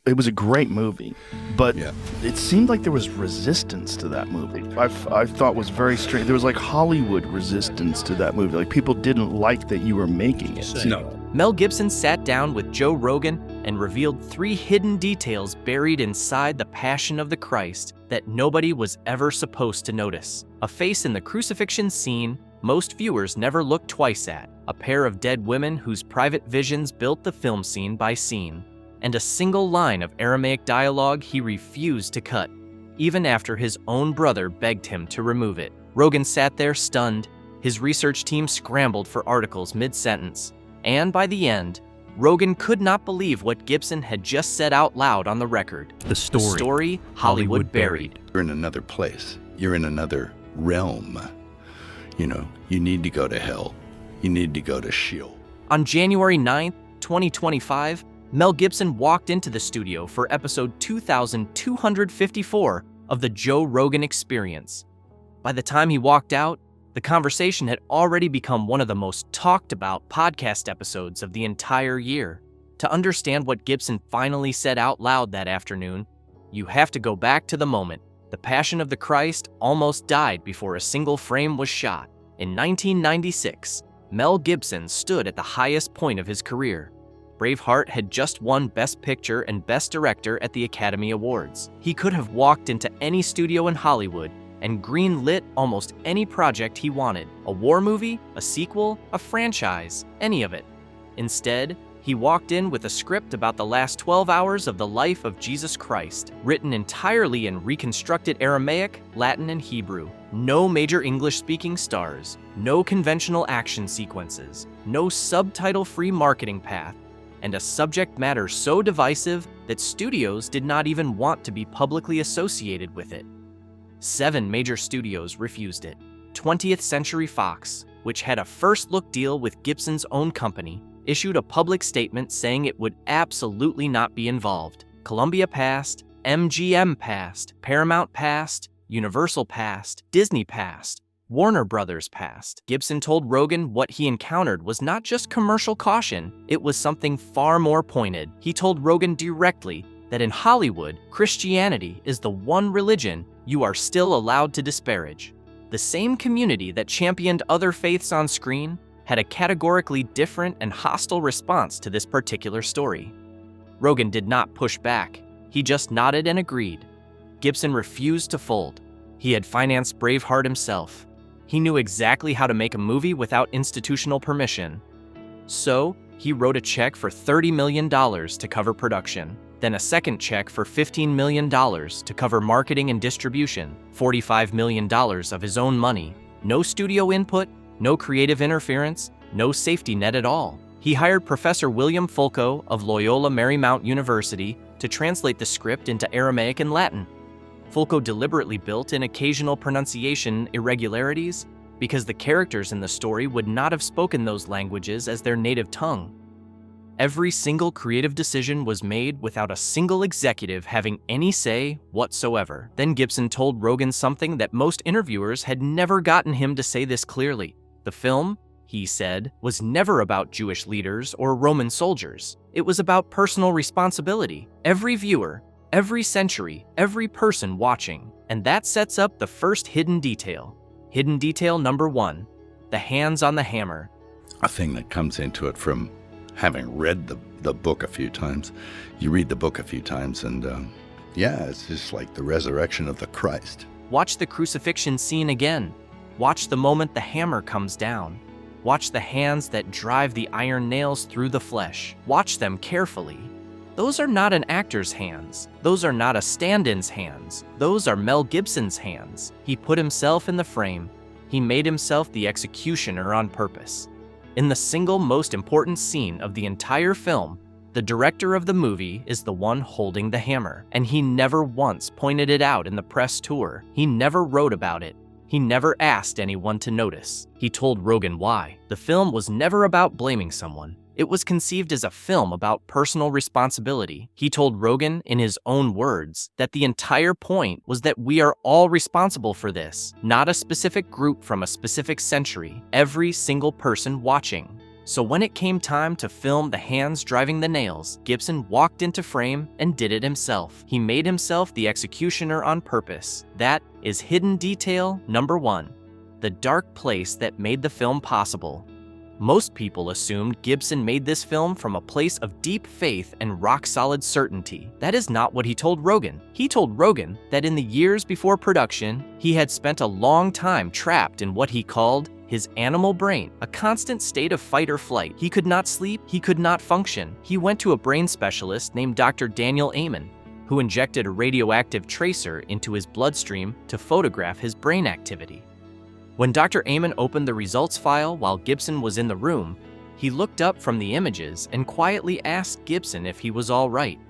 It was a great movie, but Yeah. it seemed like there was resistance to that movie. I thought was very strange. There was like Hollywood resistance to that movie. Like people didn't like that you were making it. No. Mel Gibson sat down with Joe Rogan and revealed 3 hidden details buried inside the Passion of the Christ that nobody was ever supposed to notice. A face in the crucifixion scene most viewers never looked twice at, a pair of dead women whose private visions built the film scene by scene, and a single line of Aramaic dialogue he refused to cut, even after his own brother begged him to remove it. Rogan sat there stunned. His research team scrambled for articles mid-sentence, and by the end, Rogan could not believe what Gibson had just said out loud on the record. The story Hollywood buried. You're in another place. You're in another realm. You need to go to hell. You need to go to Sheol. On January 9th, 2025, Mel Gibson walked into the studio for episode 2254 of the Joe Rogan Experience. By the time he walked out, the conversation had already become one of the most talked about podcast episodes of the entire year. To understand what Gibson finally said out loud that afternoon, you have to go back to the moment The Passion of the Christ almost died before a single frame was shot. In 1996, Mel Gibson stood at the highest point of his career. Braveheart had just won Best Picture and Best Director at the Academy Awards. He could have walked into any studio in Hollywood and green-lit almost any project he wanted. A war movie, a sequel, a franchise, any of it. Instead, he walked in with a script about the last 12 hours of the life of Jesus Christ, written entirely in reconstructed Aramaic, Latin, and Hebrew. No major English-speaking stars, no conventional action sequences, no subtitle-free marketing path, and a subject matter so divisive that studios did not even want to be publicly associated with it. 7 major studios refused it. 20th Century Fox, which had a first-look deal with Gibson's own company, issued a public statement saying it would absolutely not be involved. Columbia passed, MGM passed, Paramount passed, Universal passed, Disney passed, Warner Brothers passed. Gibson told Rogan what he encountered was not just commercial caution, it was something far more pointed. He told Rogan directly that in Hollywood, Christianity is the one religion you are still allowed to disparage. The same community that championed other faiths on screen had a categorically different and hostile response to this particular story. Rogan did not push back. He just nodded and agreed. Gibson refused to fold. He had financed Braveheart himself. He knew exactly how to make a movie without institutional permission. So, he wrote a check for $30 million to cover production, then a second check for $15 million to cover marketing and distribution, $45 million of his own money. No studio input, no creative interference, no safety net at all. He hired Professor William Fulco of Loyola Marymount University to translate the script into Aramaic and Latin. Fulco deliberately built in occasional pronunciation irregularities because the characters in the story would not have spoken those languages as their native tongue. Every single creative decision was made without a single executive having any say whatsoever. Then Gibson told Rogan something that most interviewers had never gotten him to say this clearly. The film, he said, was never about Jewish leaders or Roman soldiers. It was about personal responsibility. Every viewer, every century, every person watching. And that sets up the first hidden detail. Hidden detail number 1, the hands on the hammer. A thing that comes into it from having read the book a few times. You read the book a few times and it's just like the resurrection of the Christ. Watch the crucifixion scene again. Watch the moment the hammer comes down. Watch the hands that drive the iron nails through the flesh. Watch them carefully. Those are not an actor's hands. Those are not a stand-in's hands. Those are Mel Gibson's hands. He put himself in the frame. He made himself the executioner on purpose. In the single most important scene of the entire film, the director of the movie is the one holding the hammer, and he never once pointed it out in the press tour. He never wrote about it. He never asked anyone to notice. He told Rogan why. The film was never about blaming someone. It was conceived as a film about personal responsibility. He told Rogan, in his own words, that the entire point was that we are all responsible for this, not a specific group from a specific century, every single person watching. So when it came time to film the hands driving the nails, Gibson walked into frame and did it himself. He made himself the executioner on purpose. That is hidden detail number 1, the dark place that made the film possible. Most people assumed Gibson made this film from a place of deep faith and rock-solid certainty. That is not what he told Rogan. He told Rogan that in the years before production, he had spent a long time trapped in what he called his animal brain, a constant state of fight or flight. He could not sleep, he could not function. He went to a brain specialist named Dr. Daniel Amen, who injected a radioactive tracer into his bloodstream to photograph his brain activity. When Dr. Amen opened the results file while Gibson was in the room, he looked up from the images and quietly asked Gibson if he was all right.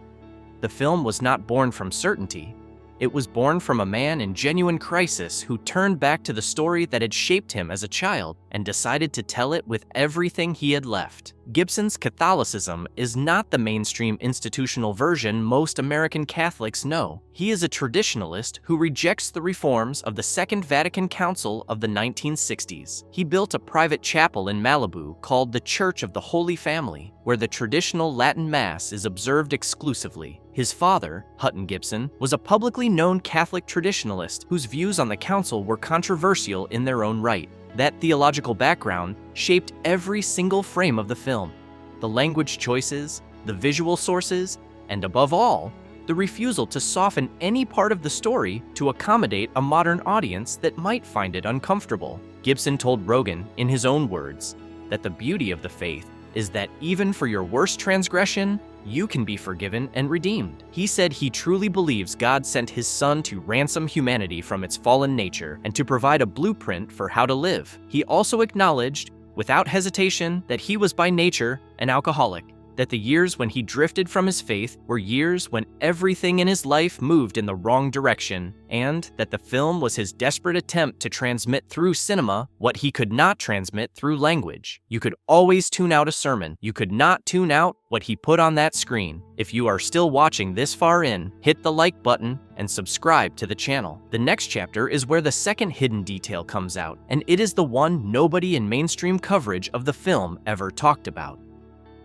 The film was not born from certainty. It was born from a man in genuine crisis who turned back to the story that had shaped him as a child and decided to tell it with everything he had left. Gibson's Catholicism is not the mainstream institutional version most American Catholics know. He is a traditionalist who rejects the reforms of the Second Vatican Council of the 1960s. He built a private chapel in Malibu called the Church of the Holy Family, where the traditional Latin Mass is observed exclusively. His father, Hutton Gibson, was a publicly known Catholic traditionalist whose views on the council were controversial in their own right. That theological background shaped every single frame of the film. The language choices, the visual sources, and above all, the refusal to soften any part of the story to accommodate a modern audience that might find it uncomfortable. Gibson told Rogan, in his own words, that the beauty of the faith is that even for your worst transgression, you can be forgiven and redeemed. He said he truly believes God sent his son to ransom humanity from its fallen nature and to provide a blueprint for how to live. He also acknowledged, without hesitation, that he was by nature an alcoholic, that the years when he drifted from his faith were years when everything in his life moved in the wrong direction, and that the film was his desperate attempt to transmit through cinema what he could not transmit through language. You could always tune out a sermon. You could not tune out what he put on that screen. If you are still watching this far in, hit the like button and subscribe to the channel. The next chapter is where the second hidden detail comes out, and it is the one nobody in mainstream coverage of the film ever talked about.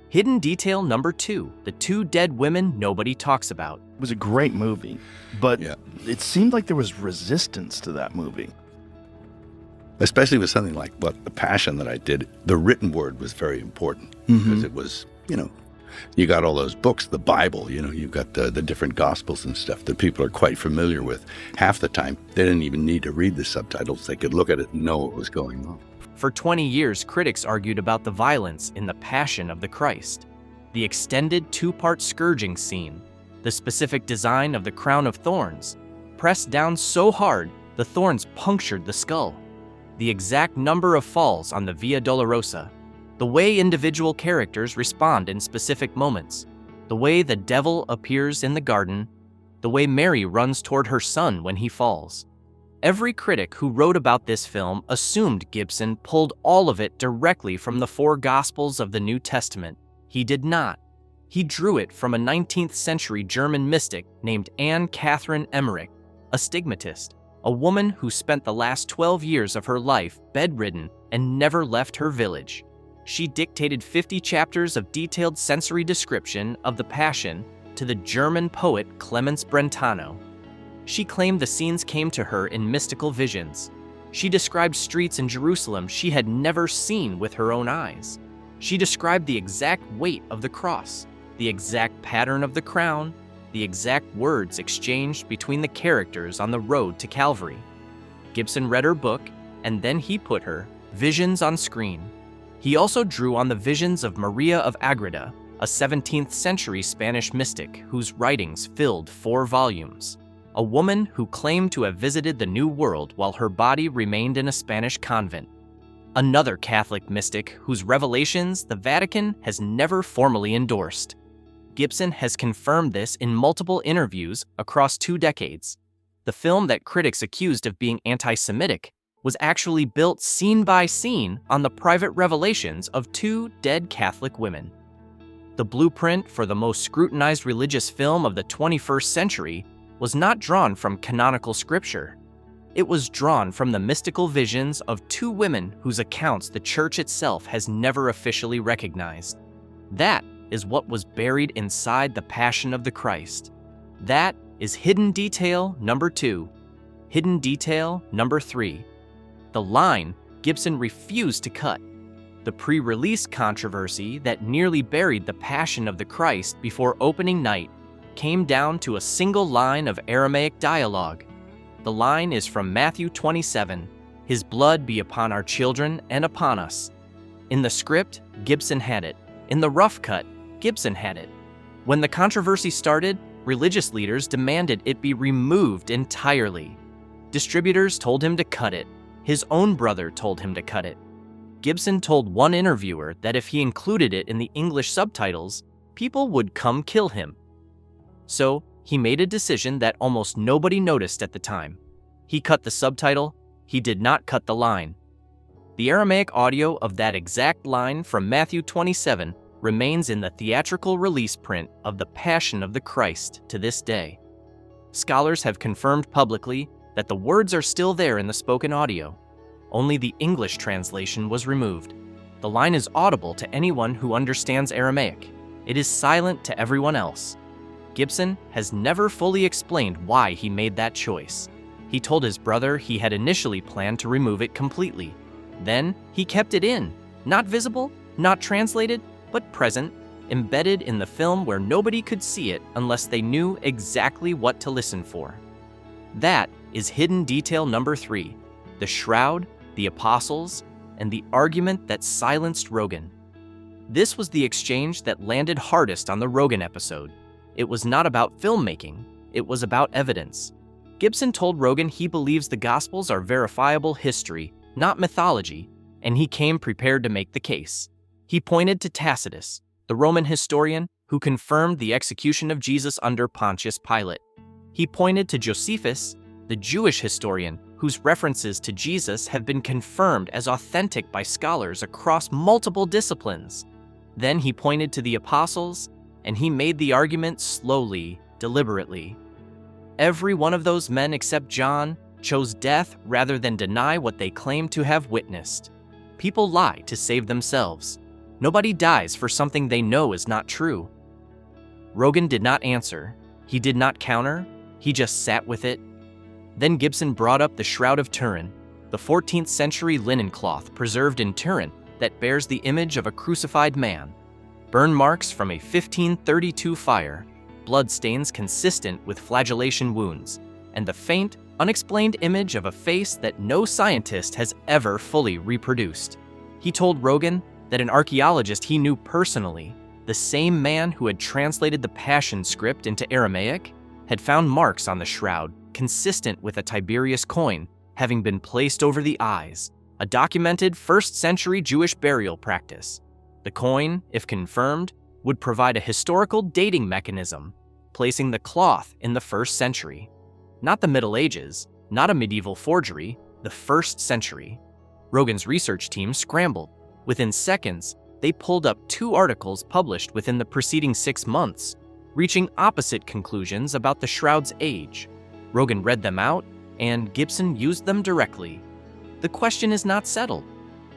Hidden detail number 2, the 2 dead women nobody talks about. It was a great movie, but it seemed like there was resistance to that movie. Especially with something like The Passion that I did, the written word was very important because it was, you got all those books, the Bible, you've got the different Gospels and stuff that people are quite familiar with. Half the time, they didn't even need to read the subtitles. They could look at it and know what was going on. For 20 years, critics argued about the violence in the Passion of the Christ, the extended 2-part scourging scene, the specific design of the crown of thorns, pressed down so hard the thorns punctured the skull, the exact number of falls on the Via Dolorosa, the way individual characters respond in specific moments, the way the devil appears in the garden, the way Mary runs toward her son when he falls. Every critic who wrote about this film assumed Gibson pulled all of it directly from the 4 Gospels of the New Testament. He did not. He drew it from a 19th century German mystic named Anne Catherine Emmerich, a stigmatist, a woman who spent the last 12 years of her life bedridden and never left her village. She dictated 50 chapters of detailed sensory description of the Passion to the German poet Clemens Brentano. She claimed the scenes came to her in mystical visions. She described streets in Jerusalem she had never seen with her own eyes. She described the exact weight of the cross, the exact pattern of the crown, the exact words exchanged between the characters on the road to Calvary. Gibson read her book, and then he put her visions on screen. He also drew on the visions of Maria of Agreda, a 17th century Spanish mystic whose writings filled 4 volumes. A woman who claimed to have visited the New World while her body remained in a Spanish convent. Another Catholic mystic whose revelations the Vatican has never formally endorsed. Gibson has confirmed this in multiple interviews across 2 decades. The film that critics accused of being anti-Semitic was actually built scene by scene on the private revelations of 2 dead Catholic women. The blueprint for the most scrutinized religious film of the 21st century was not drawn from canonical scripture. It was drawn from the mystical visions of two women whose accounts the church itself has never officially recognized. That is what was buried inside the Passion of the Christ. That is hidden detail number 2. Hidden detail number 3. The line Gibson refused to cut. The pre-release controversy that nearly buried the Passion of the Christ before opening night came down to a single line of Aramaic dialogue. The line is from Matthew 27, "His blood be upon our children and upon us." In the script, Gibson had it. In the rough cut, Gibson had it. When the controversy started, religious leaders demanded it be removed entirely. Distributors told him to cut it. His own brother told him to cut it. Gibson told one interviewer that if he included it in the English subtitles, people would come kill him. So, he made a decision that almost nobody noticed at the time. He cut the subtitle, he did not cut the line. The Aramaic audio of that exact line from Matthew 27 remains in the theatrical release print of The Passion of the Christ to this day. Scholars have confirmed publicly that the words are still there in the spoken audio. Only the English translation was removed. The line is audible to anyone who understands Aramaic. It is silent to everyone else. Gibson has never fully explained why he made that choice. He told his brother he had initially planned to remove it completely. Then he kept it in, not visible, not translated, but present, embedded in the film where nobody could see it unless they knew exactly what to listen for. That is hidden detail number 3, the shroud, the apostles, and the argument that silenced Rogan. This was the exchange that landed hardest on the Rogan episode. It was not about filmmaking, it was about evidence. Gibson told Rogan he believes the Gospels are verifiable history, not mythology, and he came prepared to make the case. He pointed to Tacitus, the Roman historian who confirmed the execution of Jesus under Pontius Pilate. He pointed to Josephus, the Jewish historian whose references to Jesus have been confirmed as authentic by scholars across multiple disciplines. Then he pointed to the apostles, and he made the argument slowly, deliberately. Every one of those men except John chose death rather than deny what they claimed to have witnessed. People lie to save themselves. Nobody dies for something they know is not true. Rogan did not answer. He did not counter. He just sat with it. Then Gibson brought up the Shroud of Turin, the 14th century linen cloth preserved in Turin that bears the image of a crucified man. Burn marks from a 1532 fire, blood stains consistent with flagellation wounds, and the faint, unexplained image of a face that no scientist has ever fully reproduced. He told Rogan that an archaeologist he knew personally, the same man who had translated the Passion script into Aramaic, had found marks on the shroud consistent with a Tiberius coin having been placed over the eyes, a documented 1st century Jewish burial practice. The coin, if confirmed, would provide a historical dating mechanism, placing the cloth in the 1st century. Not the Middle Ages, not a medieval forgery, the 1st century. Rogan's research team scrambled. Within seconds, they pulled up 2 articles published within the preceding 6 months, reaching opposite conclusions about the shroud's age. Rogan read them out, and Gibson used them directly. The question is not settled.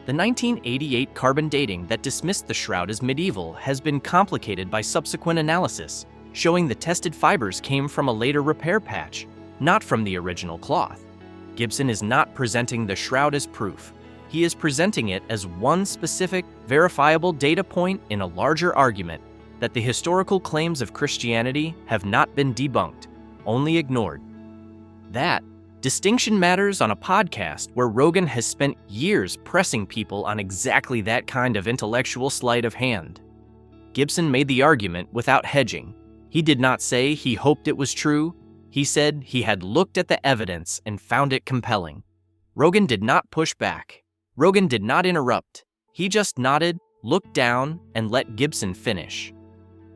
The 1988 carbon dating that dismissed the shroud as medieval has been complicated by subsequent analysis, showing the tested fibers came from a later repair patch, not from the original cloth. Gibson is not presenting the shroud as proof. He is presenting it as one specific, verifiable data point in a larger argument that the historical claims of Christianity have not been debunked, only ignored. That distinction matters on a podcast where Rogan has spent years pressing people on exactly that kind of intellectual sleight of hand. Gibson made the argument without hedging. He did not say he hoped it was true. He said he had looked at the evidence and found it compelling. Rogan did not push back. Rogan did not interrupt. He just nodded, looked down, and let Gibson finish.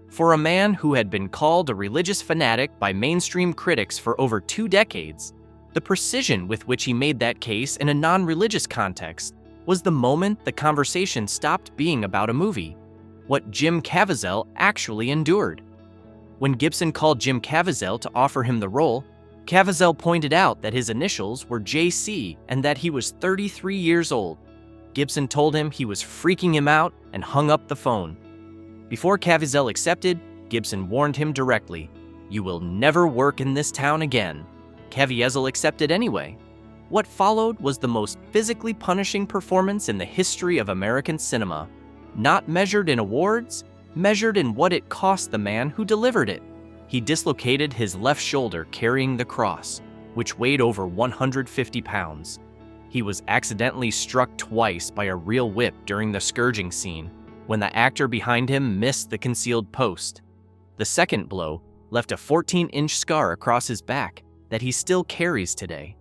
For a man who had been called a religious fanatic by mainstream critics for over 2 decades, the precision with which he made that case in a non-religious context was the moment the conversation stopped being about a movie, what Jim Caviezel actually endured. When Gibson called Jim Caviezel to offer him the role, Caviezel pointed out that his initials were JC and that he was 33 years old. Gibson told him he was freaking him out and hung up the phone. Before Caviezel accepted, Gibson warned him directly, "You will never work in this town again." Caviezel accepted anyway. What followed was the most physically punishing performance in the history of American cinema, not measured in awards, measured in what it cost the man who delivered it. He dislocated his left shoulder carrying the cross, which weighed over 150 pounds. He was accidentally struck twice by a real whip during the scourging scene, when the actor behind him missed the concealed post. The second blow left a 14-inch scar across his back that he still carries today.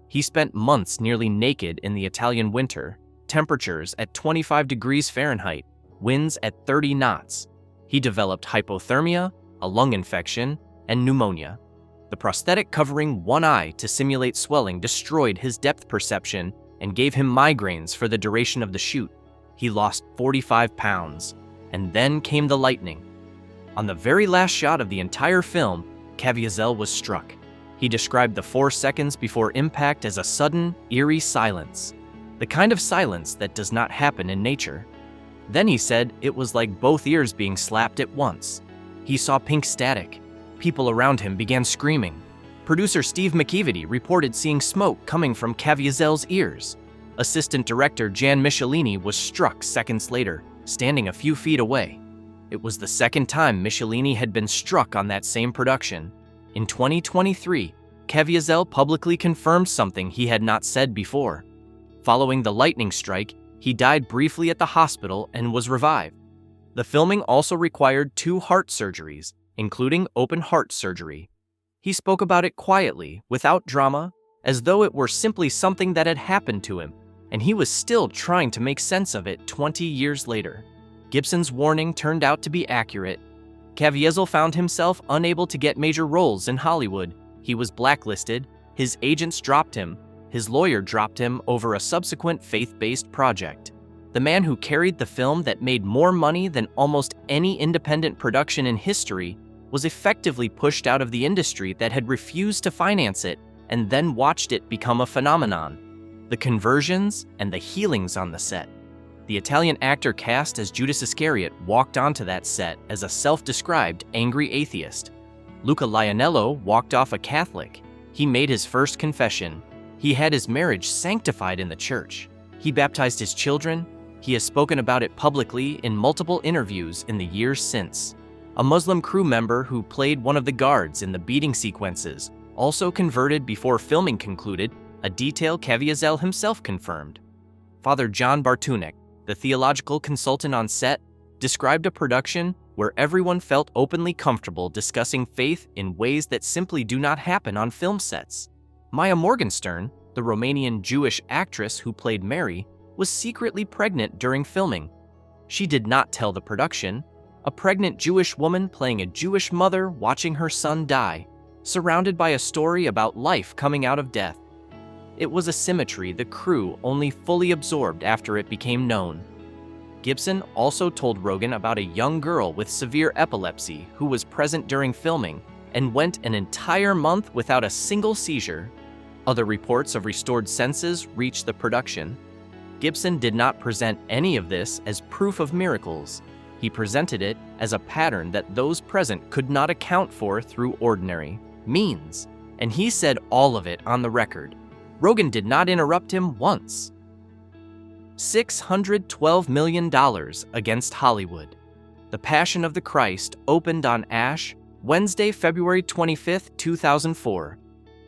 He spent months nearly naked in the Italian winter, temperatures at 25 degrees Fahrenheit, winds at 30 knots. He developed hypothermia, a lung infection, and pneumonia. The prosthetic covering one eye to simulate swelling destroyed his depth perception and gave him migraines for the duration of the shoot. He lost 45 pounds, and then came the lightning. On the very last shot of the entire film, Caviezel was struck. He described the 4 seconds before impact as a sudden, eerie silence, the kind of silence that does not happen in nature. Then he said it was like both ears being slapped at once. He saw pink static. People around him began screaming. Producer Steve McEvedy reported seeing smoke coming from Caviezel's ears. Assistant director Jan Michelini was struck seconds later, standing a few feet away. It was the second time Michelini had been struck on that same production. In 2023, Caviezel publicly confirmed something he had not said before. Following the lightning strike, he died briefly at the hospital and was revived. The filming also required 2 heart surgeries, including open heart surgery. He spoke about it quietly, without drama, as though it were simply something that had happened to him, and he was still trying to make sense of it 20 years later. Gibson's warning turned out to be accurate. Caviezel found himself unable to get major roles in Hollywood. He was blacklisted, his agents dropped him, his lawyer dropped him over a subsequent faith-based project. The man who carried the film that made more money than almost any independent production in history was effectively pushed out of the industry that had refused to finance it and then watched it become a phenomenon. The conversions and the healings on the set. The Italian actor cast as Judas Iscariot walked onto that set as a self-described angry atheist. Luca Lionello walked off a Catholic. He made his first confession. He had his marriage sanctified in the church. He baptized his children. He has spoken about it publicly in multiple interviews in the years since. A Muslim crew member who played one of the guards in the beating sequences also converted before filming concluded, a detail Caviezel himself confirmed. Father John Bartunek, the theological consultant on set, described a production where everyone felt openly comfortable discussing faith in ways that simply do not happen on film sets. Maya Morgenstern, the Romanian Jewish actress who played Mary, was secretly pregnant during filming. She did not tell the production. A pregnant Jewish woman playing a Jewish mother watching her son die, surrounded by a story about life coming out of death. It was a symmetry the crew only fully absorbed after it became known. Gibson also told Rogan about a young girl with severe epilepsy who was present during filming and went an entire month without a single seizure. Other reports of restored senses reached the production. Gibson did not present any of this as proof of miracles. He presented it as a pattern that those present could not account for through ordinary means, and he said all of it on the record. Rogan did not interrupt him once. $612 million against Hollywood. The Passion of the Christ opened on Ash, Wednesday, February 25, 2004.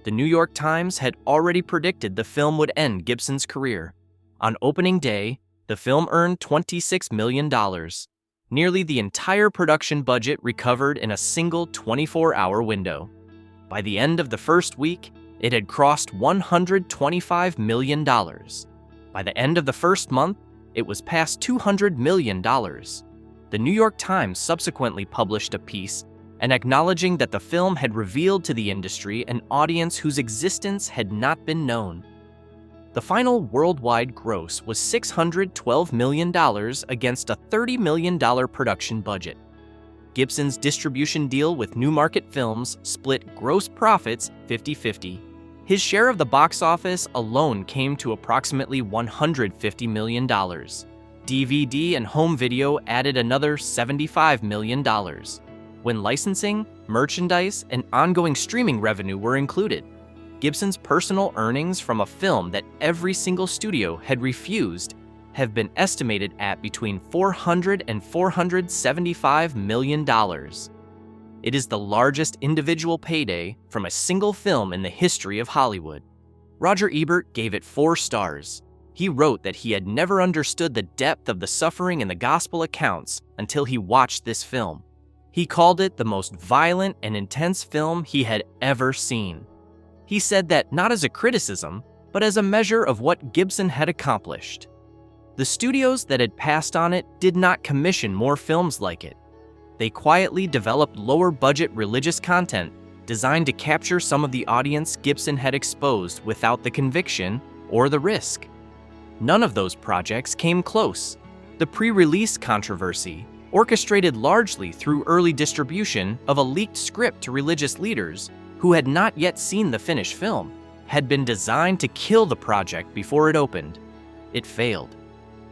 The New York Times had already predicted the film would end Gibson's career. On opening day, the film earned $26 million. Nearly the entire production budget recovered in a single 24-hour window. By the end of the first week, it had crossed $125 million. By the end of the first month, it was past $200 million. The New York Times subsequently published a piece and acknowledging that the film had revealed to the industry an audience whose existence had not been known. The final worldwide gross was $612 million against a $30 million production budget. Gibson's distribution deal with Newmarket Films split gross profits 50-50. His share of the box office alone came to approximately $150 million. DVD and home video added another $75 million. When licensing, merchandise, and ongoing streaming revenue were included, Gibson's personal earnings from a film that every single studio had refused have been estimated at between $400 and $475 million. It is the largest individual payday from a single film in the history of Hollywood. Roger Ebert gave it 4 stars. He wrote that he had never understood the depth of the suffering in the gospel accounts until he watched this film. He called it the most violent and intense film he had ever seen. He said that not as a criticism, but as a measure of what Gibson had accomplished. The studios that had passed on it did not commission more films like it. They quietly developed lower-budget religious content designed to capture some of the audience Gibson had exposed without the conviction or the risk. None of those projects came close. The pre-release controversy, orchestrated largely through early distribution of a leaked script to religious leaders who had not yet seen the finished film, had been designed to kill the project before it opened. It failed.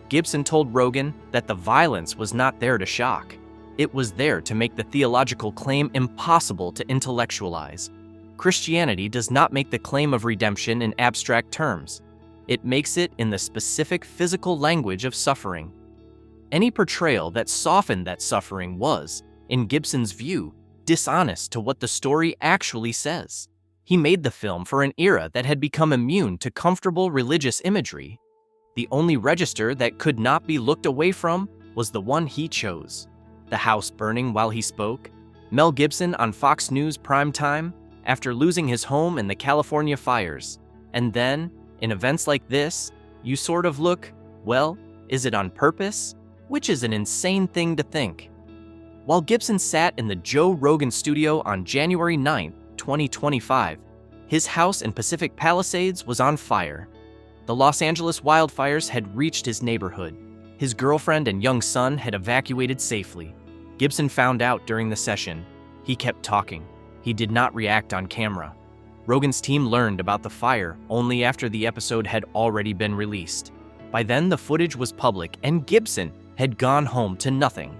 Gibson told Rogan that the violence was not there to shock. It was there to make the theological claim impossible to intellectualize. Christianity does not make the claim of redemption in abstract terms. It makes it in the specific physical language of suffering. Any portrayal that softened that suffering was, in Gibson's view, dishonest to what the story actually says. He made the film for an era that had become immune to comfortable religious imagery. The only register that could not be looked away from was the one he chose. The house burning while he spoke, Mel Gibson on Fox News prime time after losing his home in the California fires. And then, in events like this, you sort of look, well, is it on purpose? Which is an insane thing to think. While Gibson sat in the Joe Rogan studio on January 9, 2025, his house in Pacific Palisades was on fire. The Los Angeles wildfires had reached his neighborhood. His girlfriend and young son had evacuated safely. Gibson found out during the session. He kept talking. He did not react on camera. Rogan's team learned about the fire only after the episode had already been released. By then, the footage was public, and Gibson had gone home to nothing.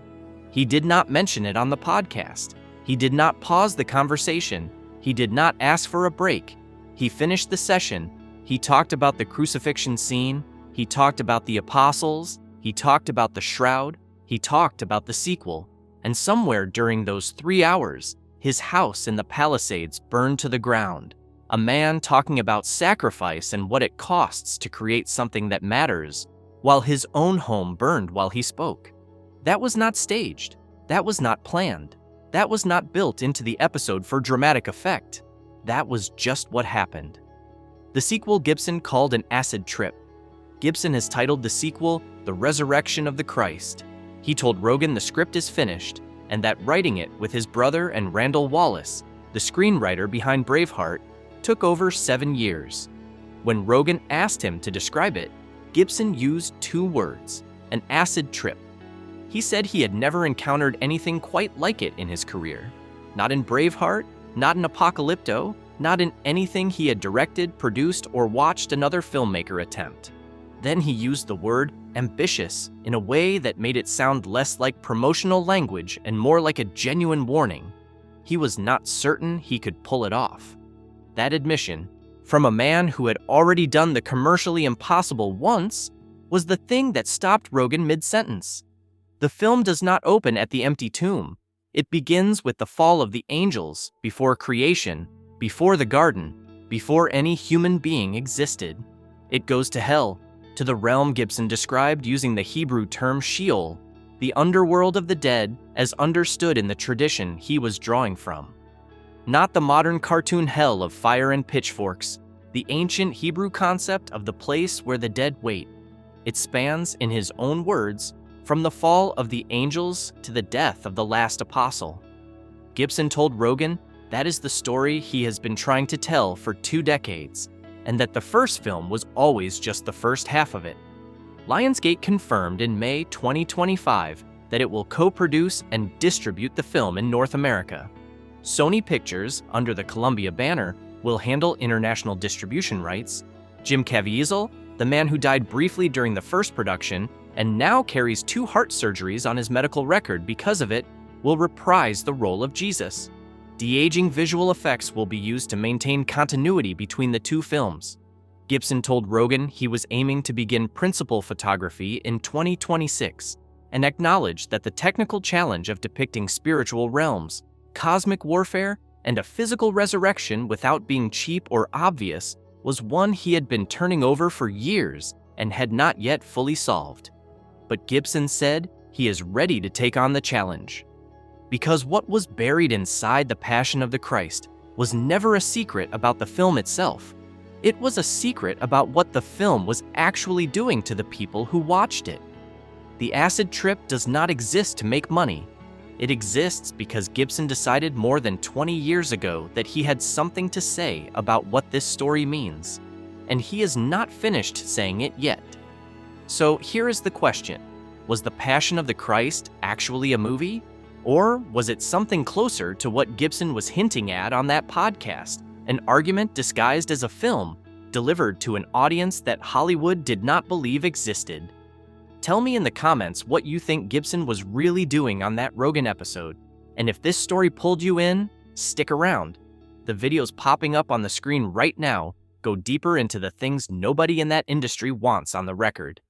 He did not mention it on the podcast. He did not pause the conversation. He did not ask for a break. He finished the session. He talked about the crucifixion scene. He talked about the apostles. He talked about the shroud. He talked about the sequel. And somewhere during those 3 hours, his house in the Palisades burned to the ground. A man talking about sacrifice and what it costs to create something that matters, while his own home burned while he spoke. That was not staged. That was not planned. That was not built into the episode for dramatic effect. That was just what happened. The sequel Gibson called an acid trip. Gibson has titled the sequel The Resurrection of the Christ. He told Rogan the script is finished and that writing it with his brother and Randall Wallace, the screenwriter behind Braveheart, took over 7 years. When Rogan asked him to describe it, Gibson used 2 words, an acid trip. He said he had never encountered anything quite like it in his career. Not in Braveheart, not in Apocalypto, not in anything he had directed, produced, or watched another filmmaker attempt. Then he used the word ambitious in a way that made it sound less like promotional language and more like a genuine warning. He was not certain he could pull it off. That admission, from a man who had already done the commercially impossible once, was the thing that stopped Rogan mid-sentence. The film does not open at the empty tomb. It begins with the fall of the angels, before creation, before the garden, before any human being existed. It goes to hell, to the realm Gibson described using the Hebrew term Sheol, the underworld of the dead as understood in the tradition he was drawing from. Not the modern cartoon hell of fire and pitchforks, the ancient Hebrew concept of the place where the dead wait. It spans, in his own words, from the fall of the angels to the death of the last apostle. Gibson told Rogan that is the story he has been trying to tell for 2 decades, and that the first film was always just the first half of it. Lionsgate confirmed in May 2025 that it will co-produce and distribute the film in North America. Sony Pictures, under the Columbia banner, will handle international distribution rights. Jim Caviezel, the man who died briefly during the first production and now carries 2 heart surgeries on his medical record because of it, will reprise the role of Jesus. De-aging visual effects will be used to maintain continuity between the 2 films. Gibson told Rogan he was aiming to begin principal photography in 2026 and acknowledged that the technical challenge of depicting spiritual realms, cosmic warfare, and a physical resurrection without being cheap or obvious was one he had been turning over for years and had not yet fully solved. But Gibson said he is ready to take on the challenge. Because what was buried inside the Passion of the Christ was never a secret about the film itself. It was a secret about what the film was actually doing to the people who watched it. The acid trip does not exist to make money. It exists because Gibson decided more than 20 years ago that he had something to say about what this story means, and he is not finished saying it yet. So here is the question: was The Passion of the Christ actually a movie? Or was it something closer to what Gibson was hinting at on that podcast, an argument disguised as a film, delivered to an audience that Hollywood did not believe existed? Tell me in the comments what you think Gibson was really doing on that Rogan episode. And if this story pulled you in, stick around. The videos popping up on the screen right now go deeper into the things nobody in that industry wants on the record.